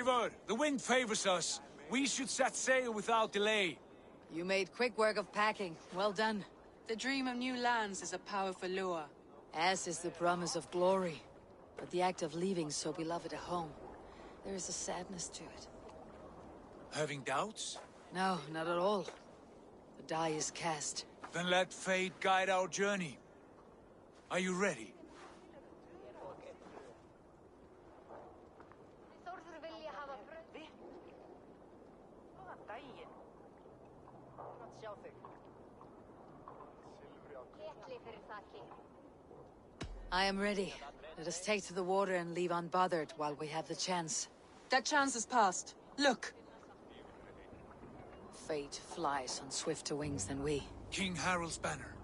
Eivor, the wind favors us. We should set sail without delay. You made quick work of packing. Well done. The dream of new lands is a powerful lure. As is the promise of glory. But the act of leaving so beloved a home, there is a sadness to it. Having doubts? No, not at all. The die is cast. Then let fate guide our journey. Are you ready? I am ready. Let us take to the water and leave unbothered while we have the chance. That chance is past. Look! Fate flies on swifter wings than we. King Harald's banner.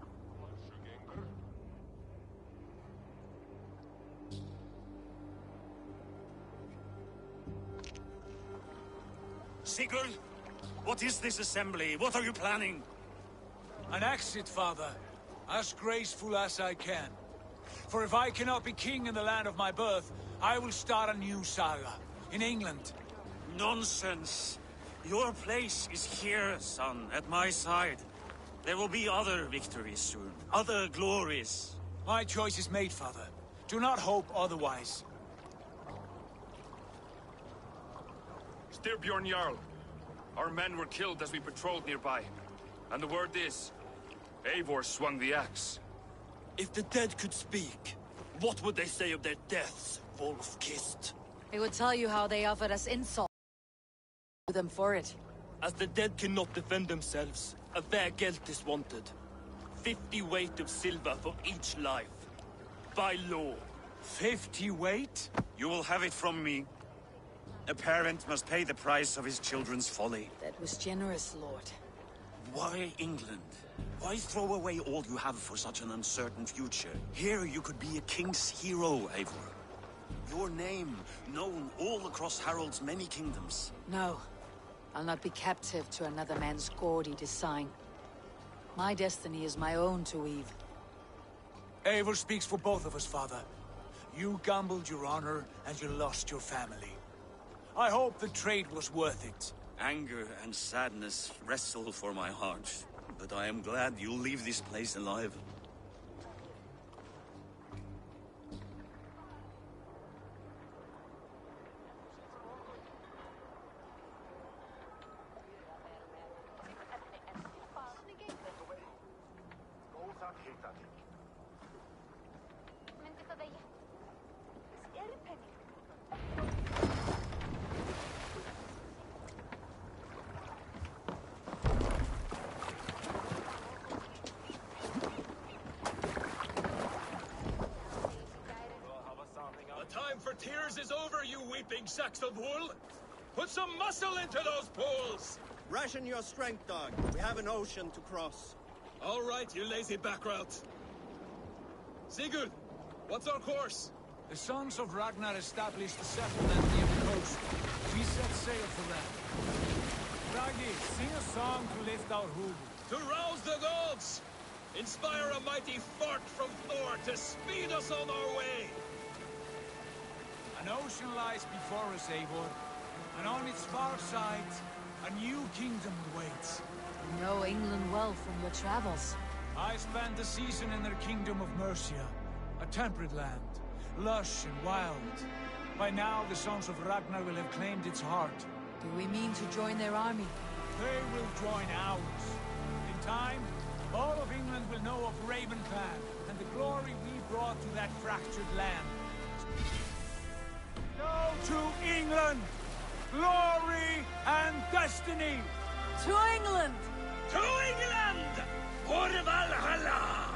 Sigurd, what is this assembly? What are you planning? An exit, father. As graceful as I can. For if I cannot be king in the land of my birth, I will start a new saga. In England. Nonsense. Your place is here, son, at my side. There will be other victories soon. Other glories. My choice is made, father. Do not hope otherwise. Styrbjorn Jarl. Our men were killed as we patrolled nearby. And the word is, Eivor swung the axe. If the dead could speak, what would they say of their deaths, wolf-kissed? They would tell you how they offered us insult to them for it. As the dead cannot defend themselves, a fair gelt is wanted. 50 weight of silver for each life. By law. 50 weight? You will have it from me. A parent must pay the price of his children's folly. That was generous, Lord. Why England? Why throw away all you have for such an uncertain future? Here you could be a king's hero, Eivor. Your name known all across Harald's many kingdoms. No. I'll not be captive to another man's gaudy design. My destiny is my own to weave. Eivor speaks for both of us, father. You gambled your honor, and you lost your family. I hope the trade was worth it. Anger and sadness wrestle for my heart, but I am glad you'll leave this place alive. Tears is over, you weeping sacks of wool! Put some muscle into those poles! Ration your strength, dog. We have an ocean to cross. All right, you lazy backrout. Sigurd, what's our course? The sons of Ragnar established a settlement near the coast. We set sail for them. Raggi, sing a song to lift our hood. To rouse the gods! Inspire a mighty fart from Thor to speed us on our way! An ocean lies before us, Eivor, and on its far side, a new kingdom waits. You know England well from your travels. I spent a season in their kingdom of Mercia, a temperate land, lush and wild. By now, the sons of Ragnar will have claimed its heart. Do we mean to join their army? They will join ours. In time, all of England will know of Raven Clan and the glory we brought to that fractured land. Go to England! Glory and destiny! To England! To England! For Valhalla!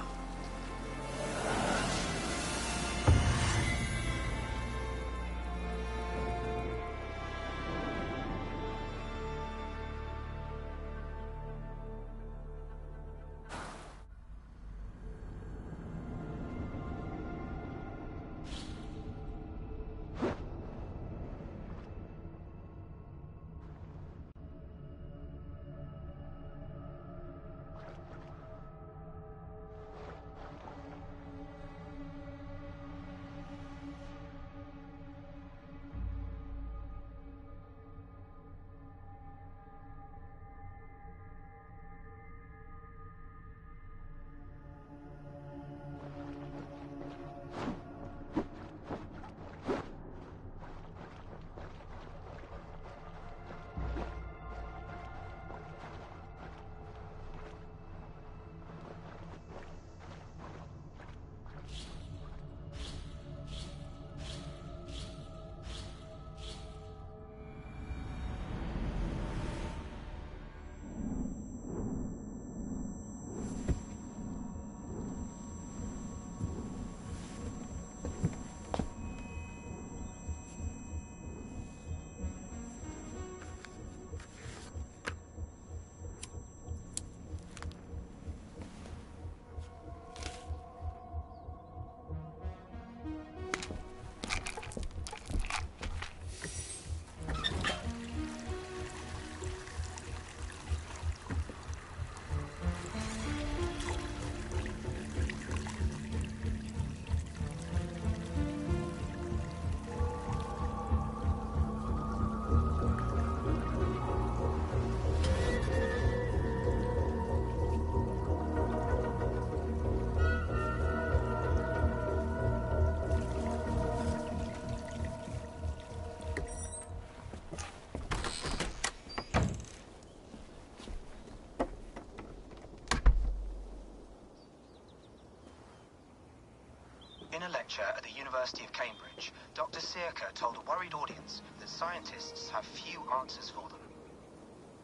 In a lecture at the University of Cambridge, Dr. Circa told a worried audience that scientists have few answers for them.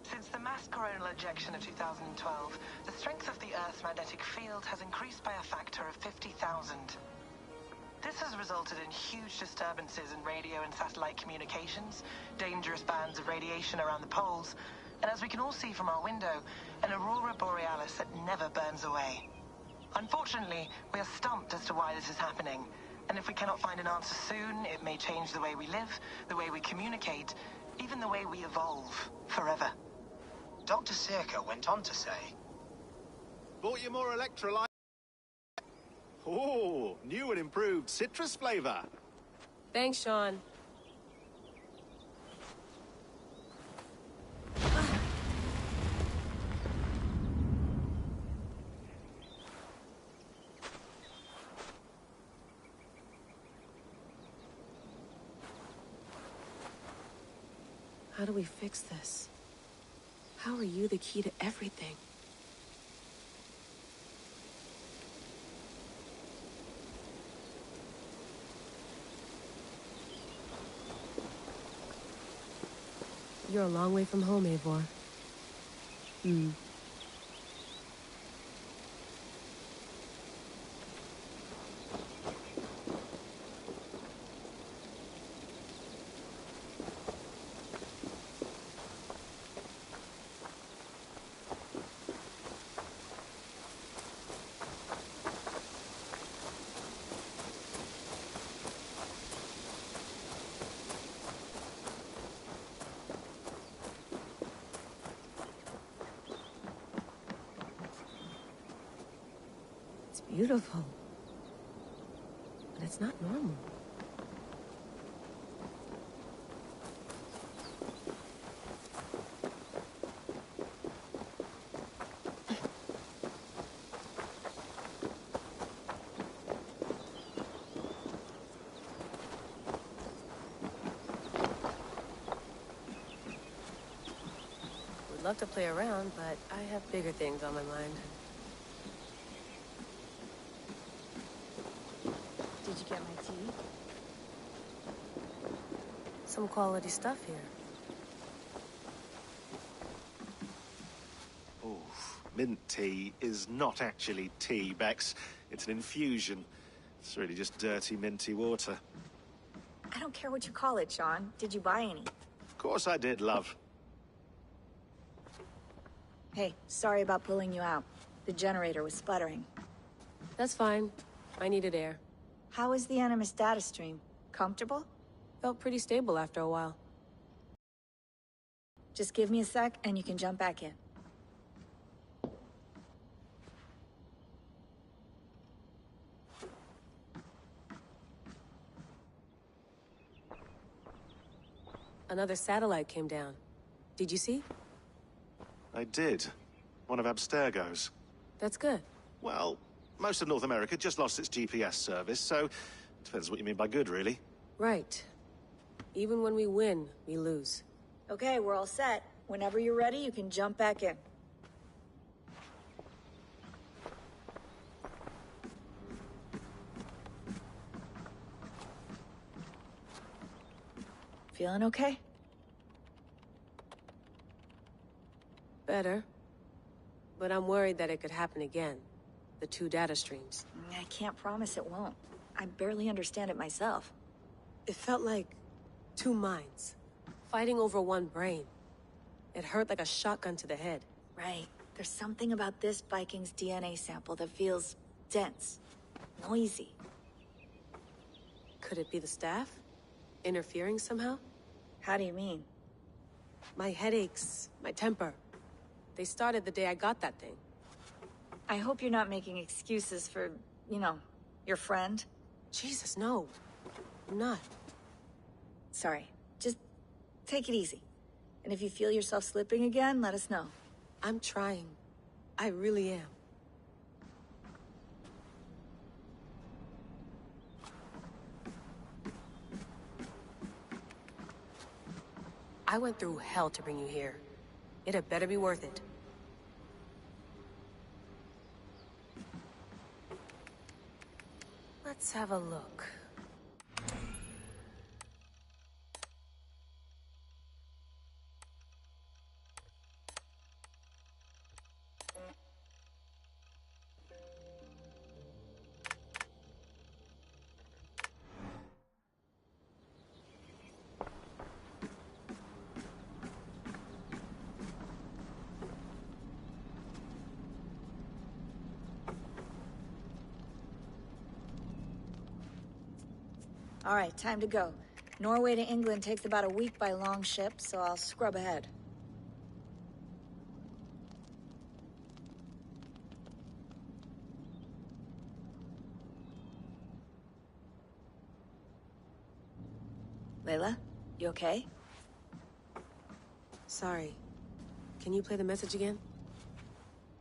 Since the mass coronal ejection of 2012, the strength of the Earth's magnetic field has increased by a factor of 50,000. This has resulted in huge disturbances in radio and satellite communications, dangerous bands of radiation around the poles, and as we can all see from our window, an aurora borealis that never burns away. Unfortunately, we are stumped as to why this is happening, and if we cannot find an answer soon, it may change the way we live, the way we communicate, even the way we evolve, forever. Dr. Circa went on to say, Bought you more electrolyte? Oh, new and improved citrus flavor. Thanks, Sean. How do we fix this? How are you the key to everything? You're a long way from home, Eivor. Beautiful. But it's not normal. Would love to play around, but I have bigger things on my mind. Did you get my tea? Some quality stuff here. Oh, mint tea is not actually tea, Bex. It's an infusion. It's really just dirty, minty water. I don't care what you call it, Sean. Did you buy any? Of course I did, love. Hey, sorry about pulling you out. The generator was sputtering. That's fine. I needed air. How is the Animus data stream? Comfortable? Felt pretty stable after a while. Just give me a sec and you can jump back in. Another satellite came down. Did you see? I did. One of Abstergo's. That's good. Well, most of North America just lost its GPS service, so depends what you mean by good, really. Right. Even when we win, we lose. Okay, we're all set. Whenever you're ready, you can jump back in. Feeling okay? Better. But I'm worried that it could happen again. The two data streams. I can't promise it won't. I barely understand it myself. It felt like two minds, fighting over one brain. It hurt like a shotgun to the head. Right. There's something about this Viking's DNA sample that feels dense, noisy. Could it be the staff? Interfering somehow? How do you mean? My headaches, my temper. They started the day I got that thing. I hope you're not making excuses for, you know, your friend. Jesus, no. I'm not. Sorry. Just take it easy. And if you feel yourself slipping again, let us know. I'm trying. I really am. I went through hell to bring you here. It had better be worth it. Let's have a look. All right, time to go. Norway to England takes about a week by long ship, so I'll scrub ahead. Layla, you okay? Sorry. Can you play the message again?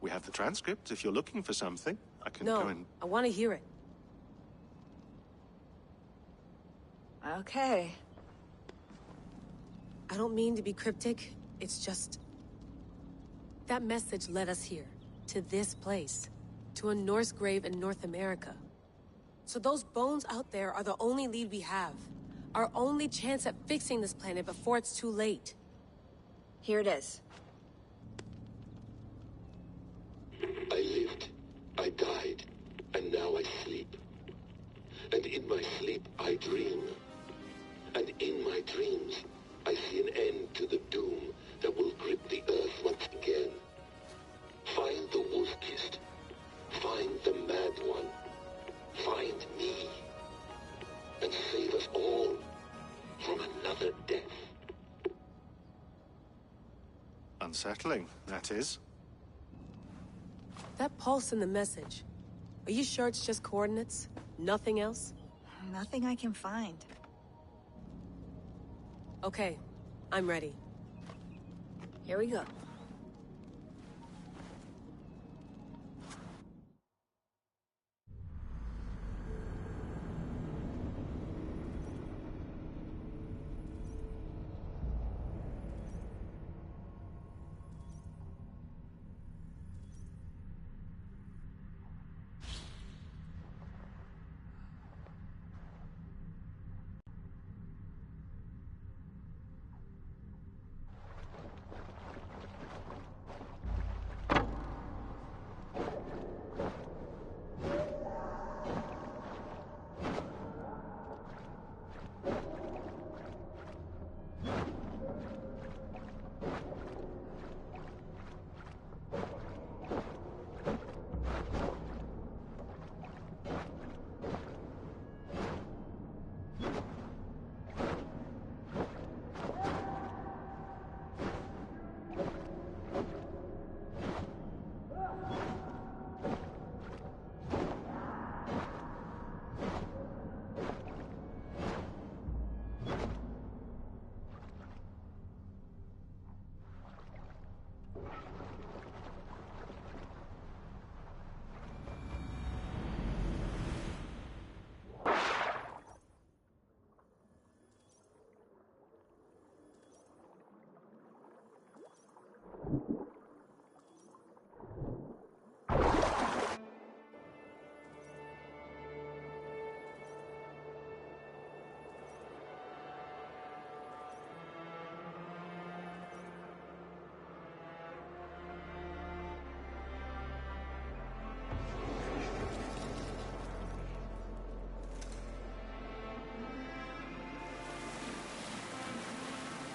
We have the transcript. If you're looking for something, I can go and... No, I want to hear it. Okay. I don't mean to be cryptic. It's just... that message led us here. To this place. To a Norse grave in North America. So those bones out there are the only lead we have. Our only chance at fixing this planet before it's too late. Here it is. I lived, I died, and now I sleep. And in my sleep I dream. And in my dreams, I see an end to the doom that will grip the earth once again. Find the wolf-kissed. Find the mad one. Find me. And save us all from another death. Unsettling, that is. That pulse in the message. Are you sure it's just coordinates? Nothing else? Nothing I can find. Okay, I'm ready. Here we go.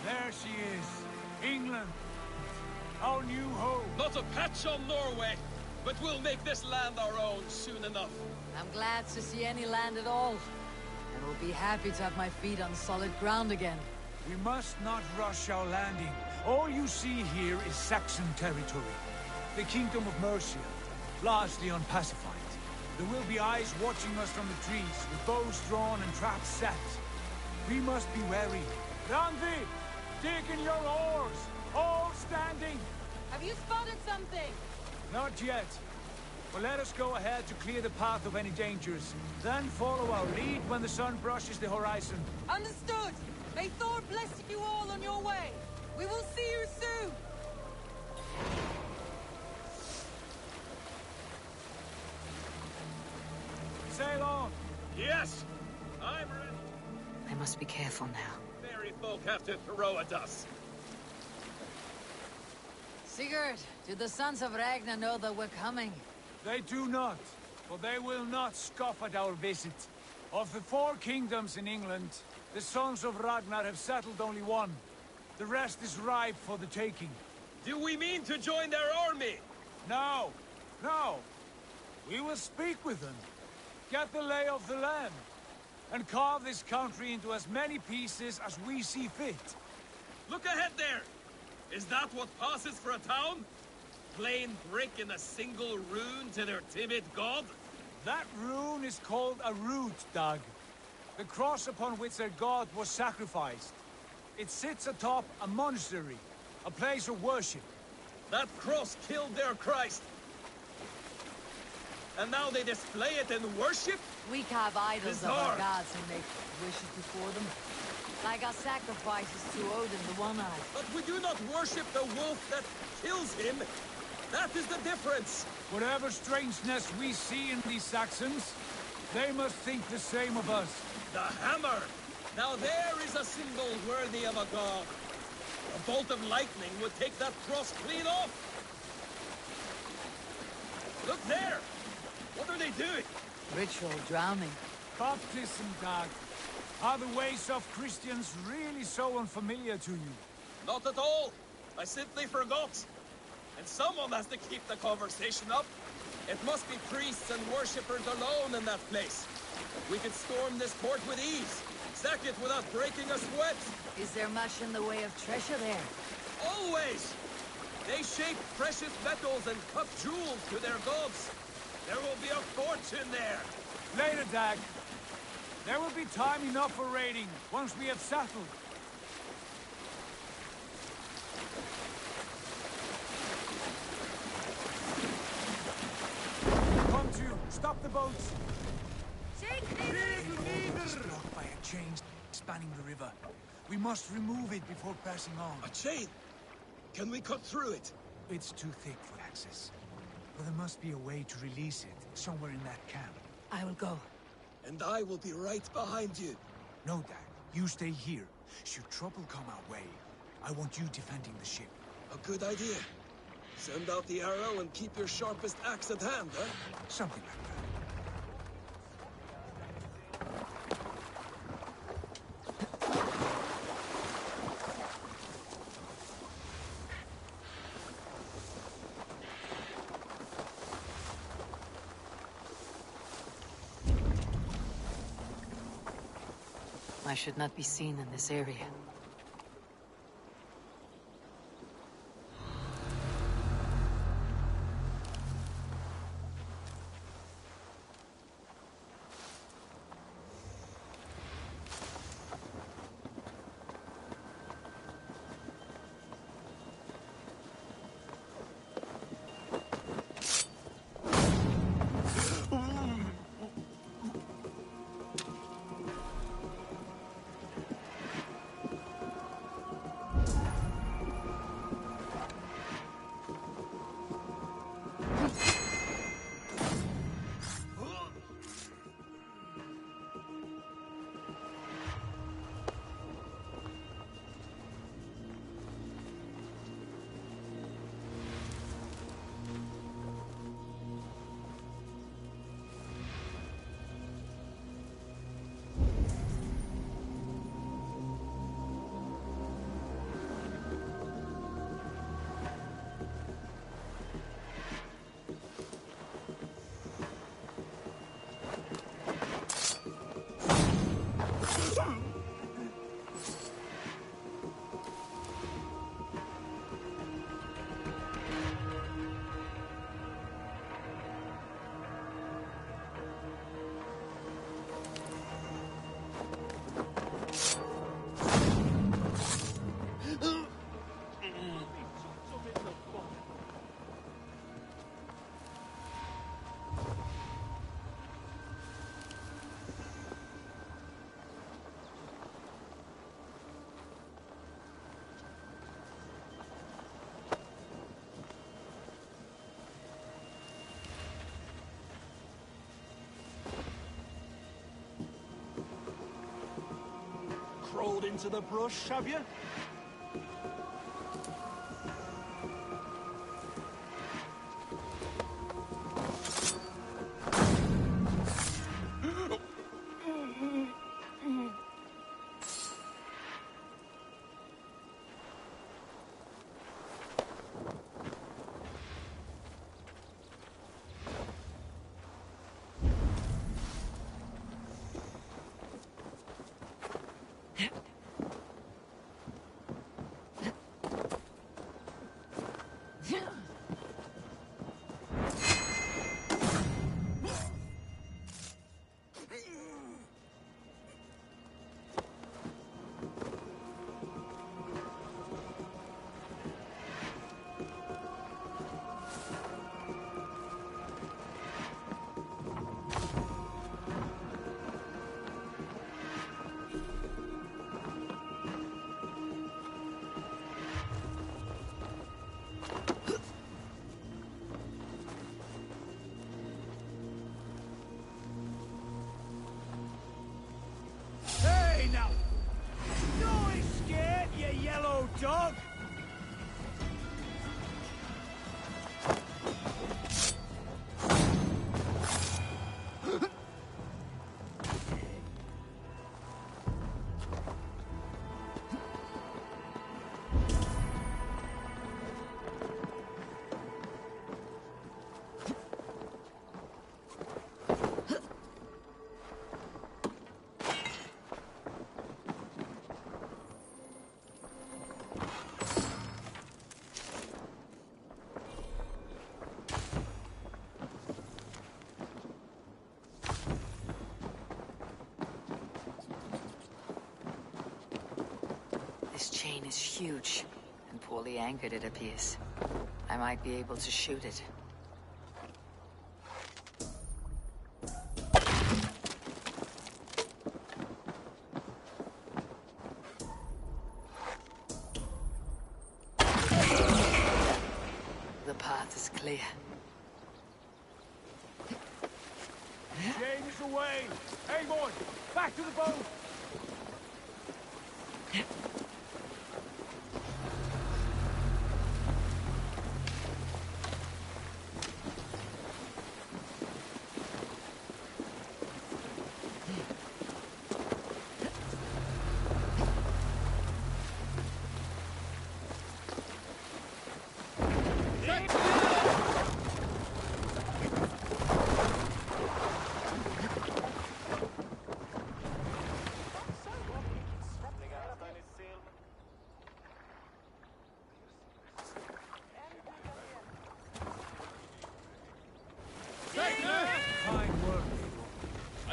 There she is. England. Our new home. Not a patch on Norway, but we'll make this land our own soon enough. I'm glad to see any land at all. And will be happy to have my feet on solid ground again. We must not rush our landing. All you see here is Saxon territory. The Kingdom of Mercia, largely unpacified. There will be eyes watching us from the trees, with bows drawn and traps set. We must be wary. Randi! Dig in your oars! All standing! Have you spotted something? Not yet. But let us go ahead to clear the path of any dangers. Then follow our lead when the sun brushes the horizon. Understood! May Thor bless you all on your way! We will see you soon! Sail on! Yes, I'm ready. I must be careful now. Merry folk have to throw at us. Sigurd, do the sons of Ragnar know that we're coming? They do not, for they will not scoff at our visit. Of the 4 kingdoms in England, the sons of Ragnar have settled only one. The rest is ripe for the taking. Do we mean to join their army? No, no. We will speak with them, get the lay of the land, and carve this country into as many pieces as we see fit. Look ahead there! Is that what passes for a town? Plain brick in a single rune to their timid god? That rune is called a root, Dag. The cross upon which their god was sacrificed. It sits atop a monastery, a place of worship. That cross killed their Christ. And now they display it in worship? We carve idols of Bizarre. our gods and make wishes before them. Like our sacrifices to Odin, the One-Eyed. But we do not worship the wolf that kills him. That is the difference. Whatever strangeness we see in these Saxons, they must think the same of us. The hammer! Now there is a symbol worthy of a god. A bolt of lightning would take that cross clean off. Look there! What are they doing? Ritual drowning. Baptism, Dag. Are the ways of Christians really so unfamiliar to you? Not at all. I simply forgot. And someone has to keep the conversation up. It must be priests and worshippers alone in that place. We could storm this port with ease. Sack it without breaking a sweat. Is there much in the way of treasure there? Always! They shape precious metals and cut jewels to their gods. There will be a fortune there. Later, Dag. There will be time enough for raiding, once we have settled. Come to, stop the boats. It's blocked by a chain spanning the river. We must remove it before pressing on. A chain? Can we cut through it? It's too thick for access. But there must be a way to release it, somewhere in that camp. I will go. And I will be right behind you. No, Dad. You stay here. Should trouble come our way, I want you defending the ship. A good idea. Send out the arrow and keep your sharpest axe at hand, huh? Something like that. I should not be seen in this area. Crawled into the brush, have you? Hey, now! Don't be scared, you yellow dog! This chain is huge, and poorly anchored it appears. I might be able to shoot it. The path is clear. Chain is away! Hey, boy! Back to the boat!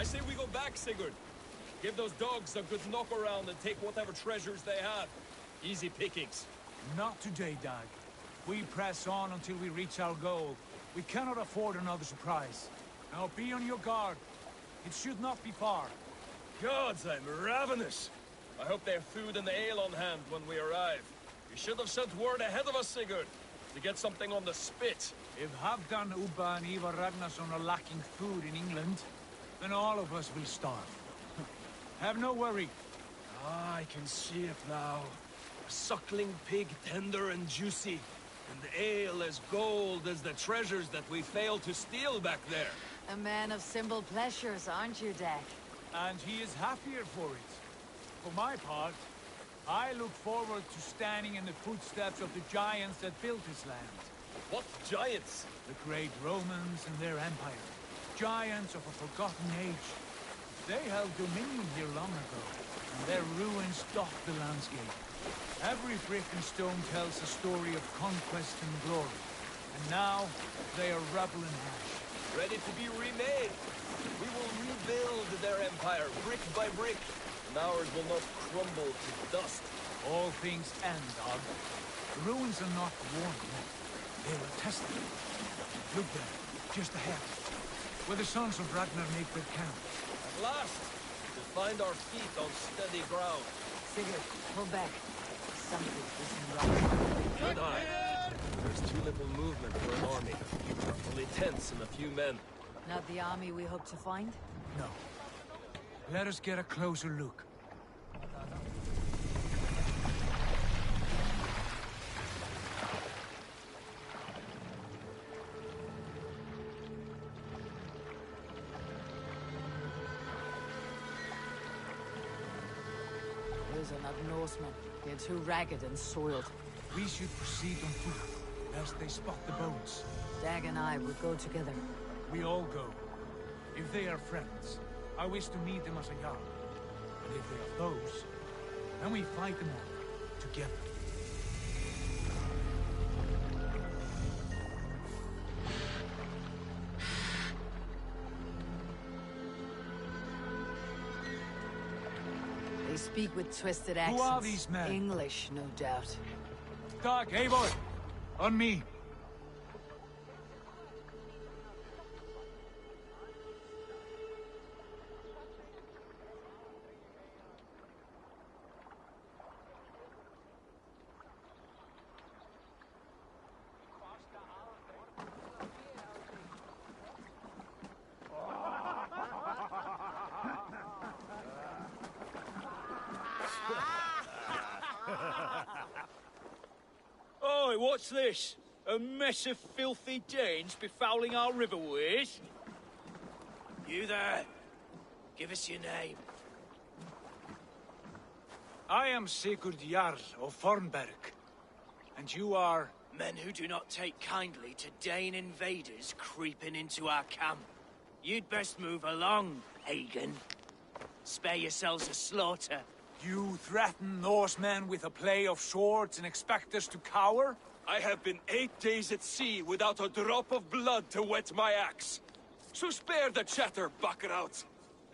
I say we go back, Sigurd. Give those dogs a good knock around and take whatever treasures they have. Easy pickings. Not today, Dag. We press on until we reach our goal. We cannot afford another surprise. Now be on your guard. It should not be far. Gods, I'm ravenous. I hope they have food and ale on hand when we arrive. You should have sent word ahead of us, Sigurd, to get something on the spit. If Halfdan, Ubba and Ivar Ragnarsson are lacking food in England, then all of us will starve. Have no worry. Ah, I can see it now. A suckling pig, tender and juicy. And ale as gold as the treasures that we failed to steal back there. A man of simple pleasures, aren't you, Dag? And he is happier for it. For my part, I look forward to standing in the footsteps of the giants that built this land. What giants? The great Romans and their empire. Giants of a forgotten age. They held dominion here long ago, and their ruins dot the landscape. Every brick and stone tells a story of conquest and glory. And now, they are rubble and ash. Ready to be remade. We will rebuild their empire, brick by brick, and ours will not crumble to dust. All things end, Og. The ruins are not worn yet. They are a testament. Look there, just ahead, where the sons of Ragnar make their camp. At last, to find our feet on steady ground. Sigurd, pull back. Something isn't right. Good eye. There's too little movement for an army. Only tents and a few men. Not the army we hope to find? No. Let us get a closer look. Those are not Norsemen. They're too ragged and soiled. We should proceed on foot, lest they spot the boats. Dag and I will go together. We all go. If they are friends, I wish to meet them as a Jarl. And if they are foes, then we fight them all, together. They speak with twisted accents. Who are these men? English, no doubt. Dag, Eivor! On me! Oi, what's this? A mess of filthy Danes befouling our riverways? You there? Give us your name. I am Sigurd Jarl of Fornberg. And you are... Men who do not take kindly to Dane invaders creeping into our camp. You'd best move along, Hagen. Spare yourselves a slaughter. You threaten Norsemen with a play of swords and expect us to cower? I have been 8 days at sea without a drop of blood to wet my axe. So spare the chatter, buckerouts,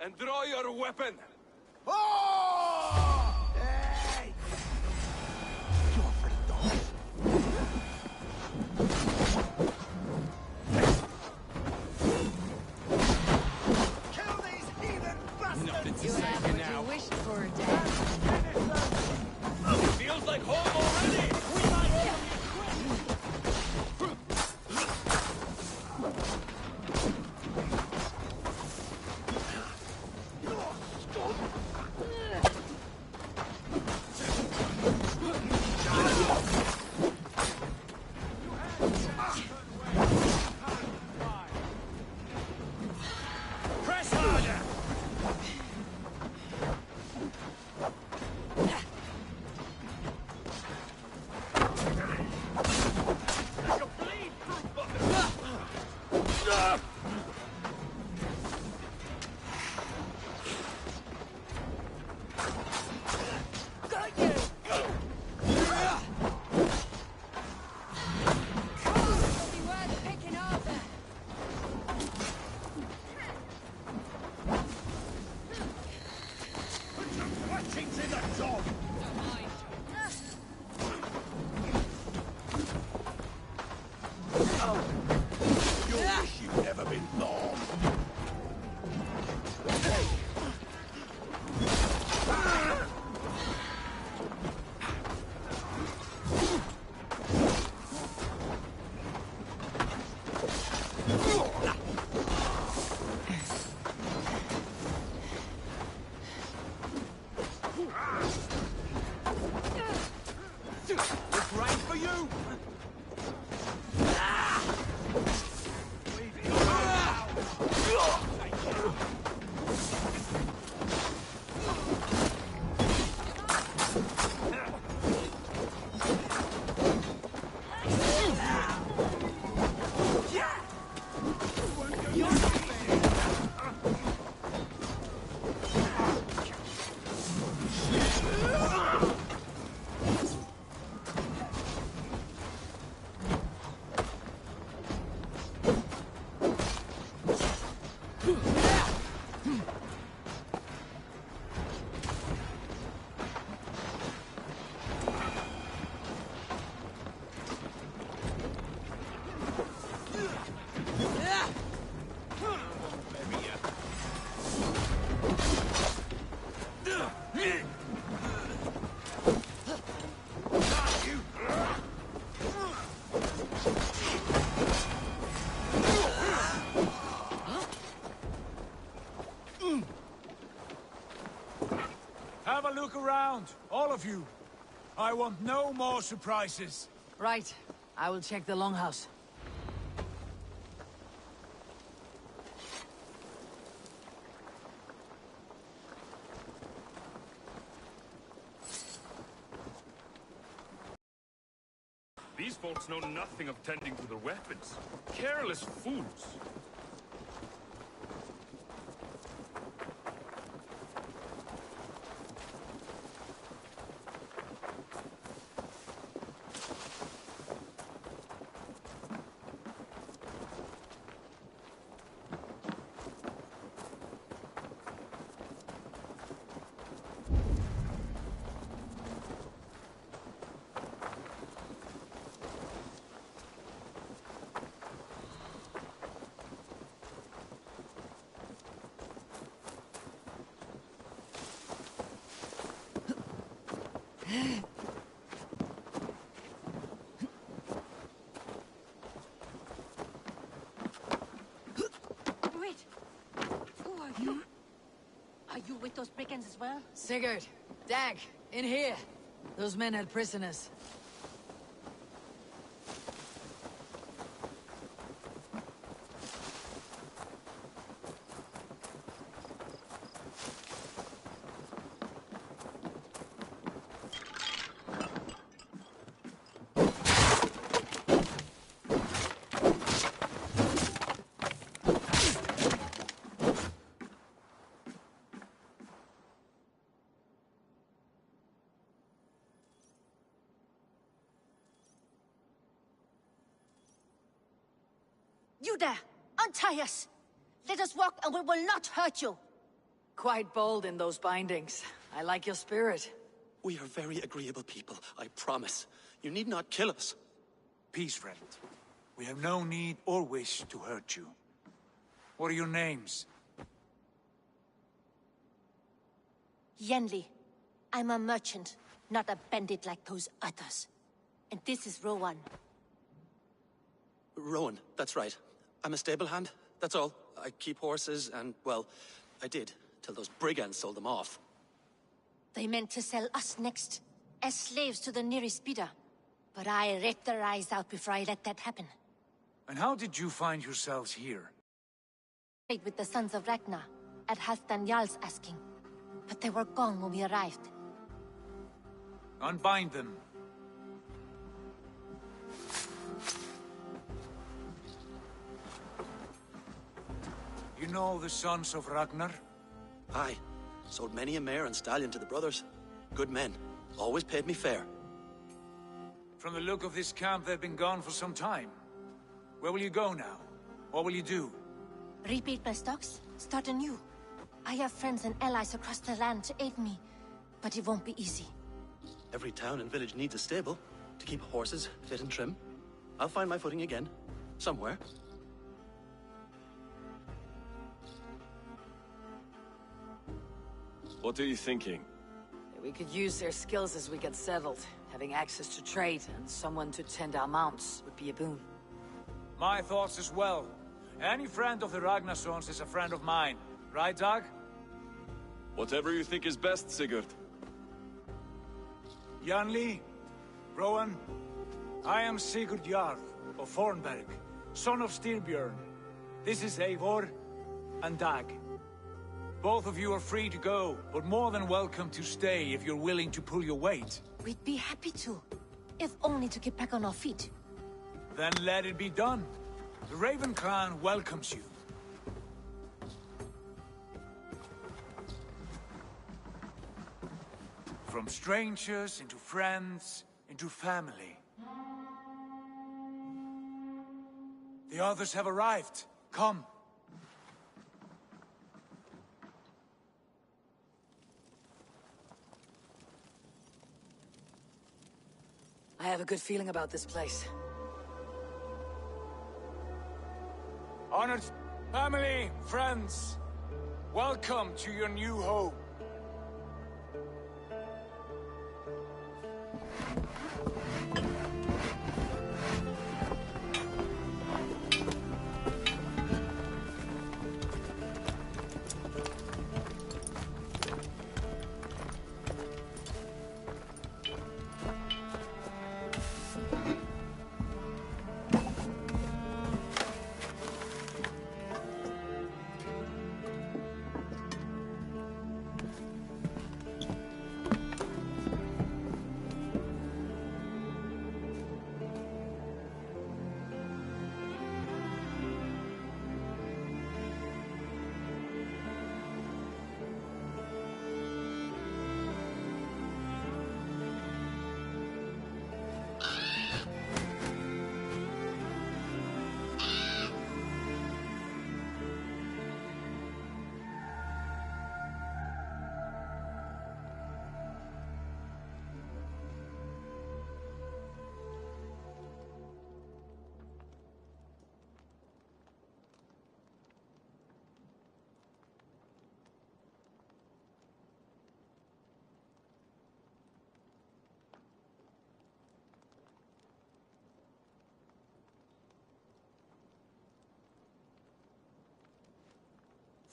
and draw your weapon. Oh! Hey! Kill these heathen bastards! You have what you wished for, Dag. Feels like home already! Press harder! It's right for you! Have a look around, all of you. I want no more surprises. Right. I will check the longhouse. folks know nothing of tending to their weapons. Careless fools. Wait! Who are you? Are you with those brigands as well? Sigurd, Dag, in here. Those men had prisoners. You there! Untie us! Let us walk and we will not hurt you! Quite bold in those bindings. I like your spirit. We are very agreeable people, I promise. You need not kill us. Peace, friend. We have no need or wish to hurt you. What are your names? Yenli. I'm a merchant, not a bandit like those others. And this is Rowan. Rowan, that's right. I'm a stable hand, that's all. I keep horses and, well, I did, till those brigands sold them off. They meant to sell us next, as slaves to the nearest bidder. But I ripped their eyes out before I let that happen. And how did you find yourselves here? With the sons of Ragnar, at Halfdan Jarl's asking. But they were gone when we arrived. Unbind them. You know the sons of Ragnar? Aye. Sold many a mare and stallion to the brothers. Good men. Always paid me fair. From the look of this camp, they've been gone for some time. Where will you go now? What will you do? Rebuild my stocks? Start anew. I have friends and allies across the land to aid me, but it won't be easy. Every town and village needs a stable to keep horses fit and trim. I'll find my footing again. Somewhere. What are you thinking? We could use their skills as we get settled. Having access to trade and someone to tend our mounts would be a boon. My thoughts as well. Any friend of the Ragnarsons is a friend of mine. Right, Dag? Whatever you think is best, Sigurd. Janli, Rowan, I am Sigurd Jarl of Fornberg, son of Styrbjörn. This is Eivor and Dag. Both of you are free to go, but more than welcome to stay if you're willing to pull your weight. We'd be happy to, if only to get back on our feet. Then let it be done. The Raven clan welcomes you. From strangers into friends, into family. The others have arrived. Come. I have a good feeling about this place. Honored family, friends, welcome to your new home.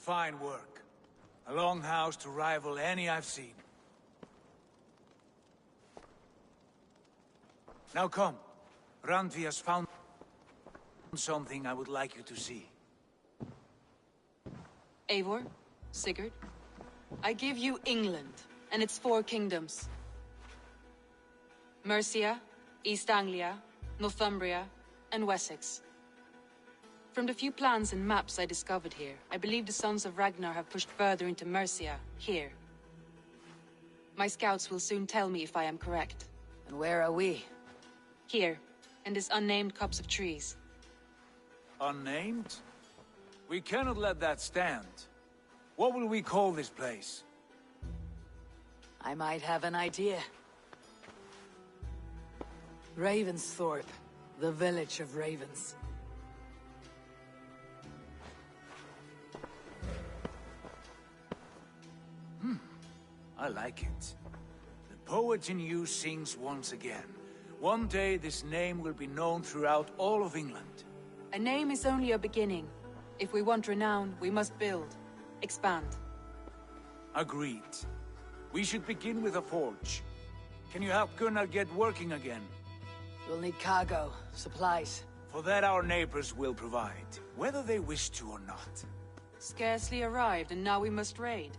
Fine work. A longhouse to rival any I've seen. Now come. Randvi has found something I would like you to see. Eivor, Sigurd, I give you England and its 4 kingdoms. Mercia, East Anglia, Northumbria, and Wessex. From the few plans and maps I discovered here, I believe the Sons of Ragnar have pushed further into Mercia, here. My scouts will soon tell me if I am correct. And where are we? Here, in this unnamed copse of trees. Unnamed? We cannot let that stand. What will we call this place? I might have an idea. Ravensthorpe, the village of ravens. I like it. The poet in you sings once again. One day this name will be known throughout all of England. A name is only a beginning. If we want renown, we must build, expand. Agreed. We should begin with a forge. Can you help Gunnar get working again? We'll need cargo, supplies. For that our neighbors will provide, whether they wish to or not. Scarcely arrived, and now we must raid.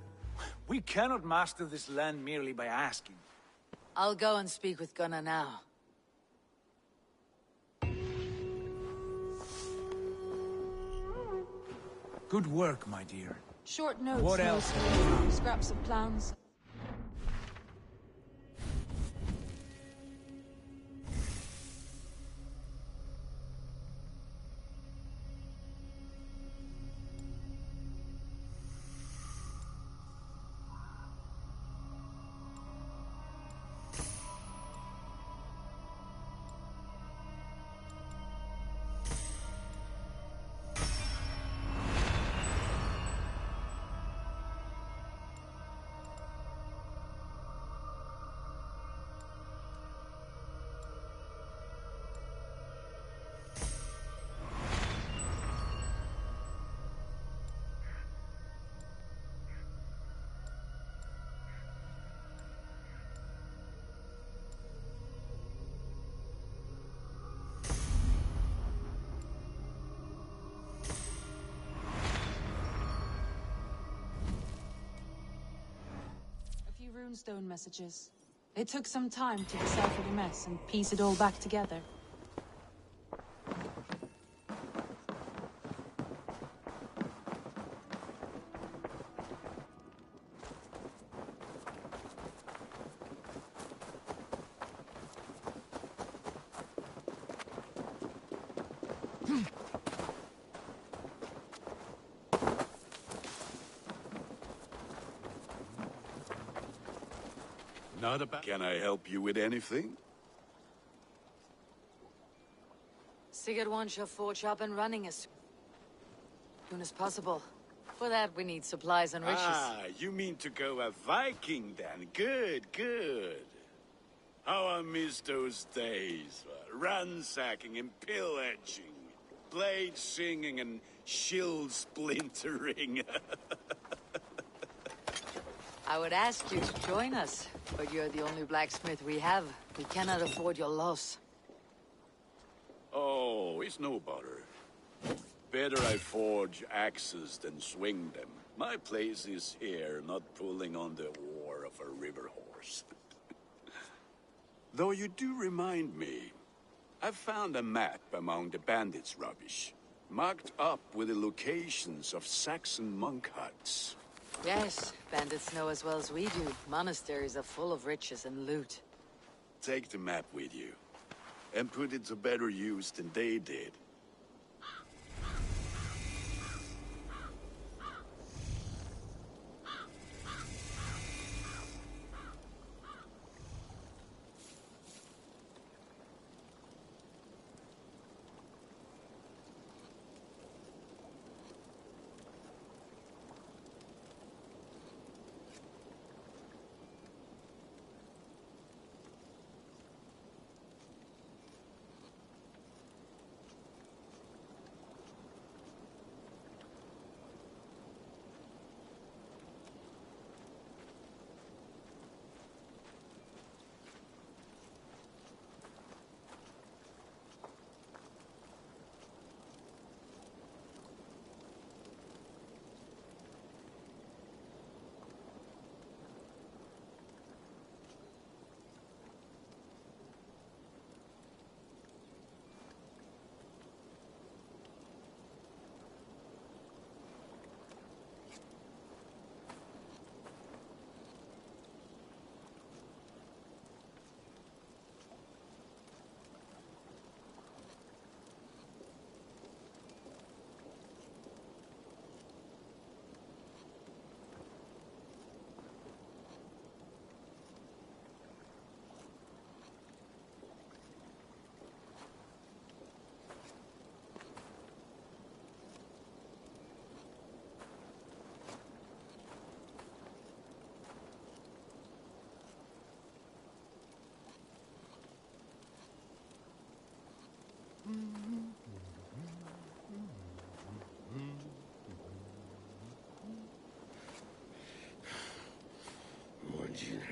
We cannot master this land merely by asking. I'll go and speak with Gunnar now. Good work, my dear. Short notes. What else? Scraps of plans. Runestone messages. It took some time to decipher the mess and piece it all back together. Not about... Can I help you with anything? Sigurd wants your forge up and running as soon as possible. For that, we need supplies and riches. Ah, you mean to go a Viking then? Good, good. How I miss those days. Ransacking and pillaging. Blade singing and shield splintering. I would ask you to join us, but you're the only blacksmith we have. We cannot afford your loss. Oh, it's no bother. Better I forge axes than swing them. My place is here, not pulling on the oar of a river horse. Though you do remind me, I found a map among the bandits' rubbish, marked up with the locations of Saxon monk huts. Yes, bandits know as well as we do. Monasteries are full of riches and loot. Take the map with you, and put it to better use than they did.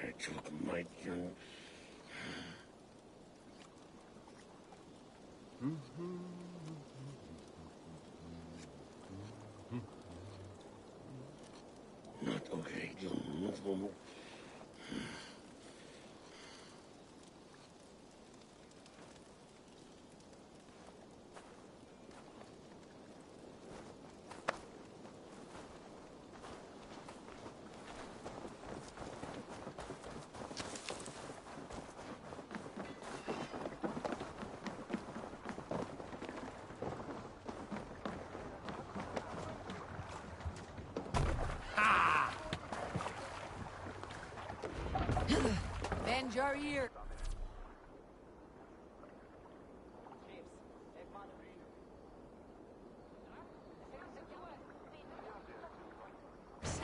I took my gun. Not okay. Bend your ear.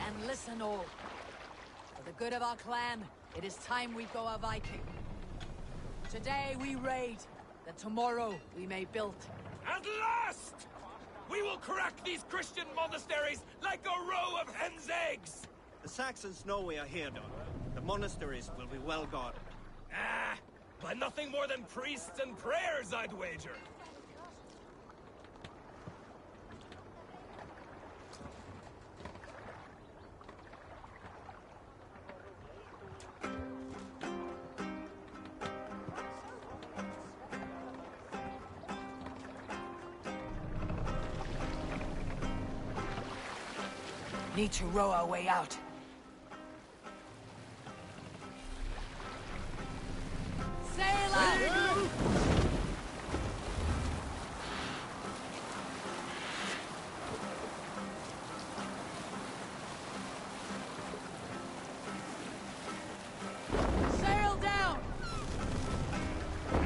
And listen all. For the good of our clan, it is time we go a Viking. Today we raid, that tomorrow we may build. At last! We will crack these Christian monasteries like a row of hen's eggs! The Saxons know we are here, Don. The monasteries will be well guarded. Ah, by nothing more than priests and prayers, I'd wager. Need to row our way out. Sail up! Sail down!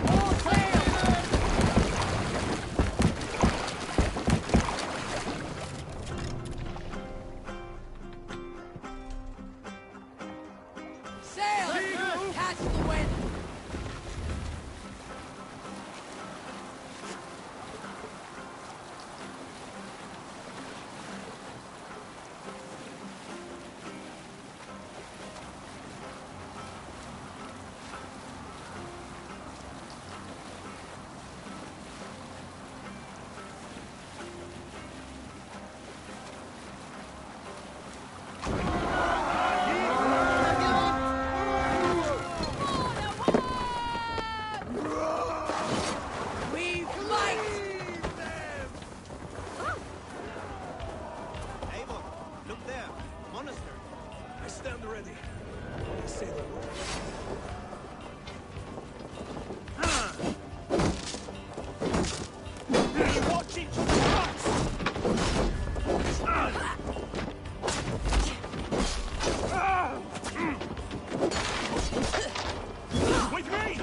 All sail! Sail! Catch the wind! We fight! Eivor, look there. Monastery. I stand ready. I say the word. Watch each front! With me!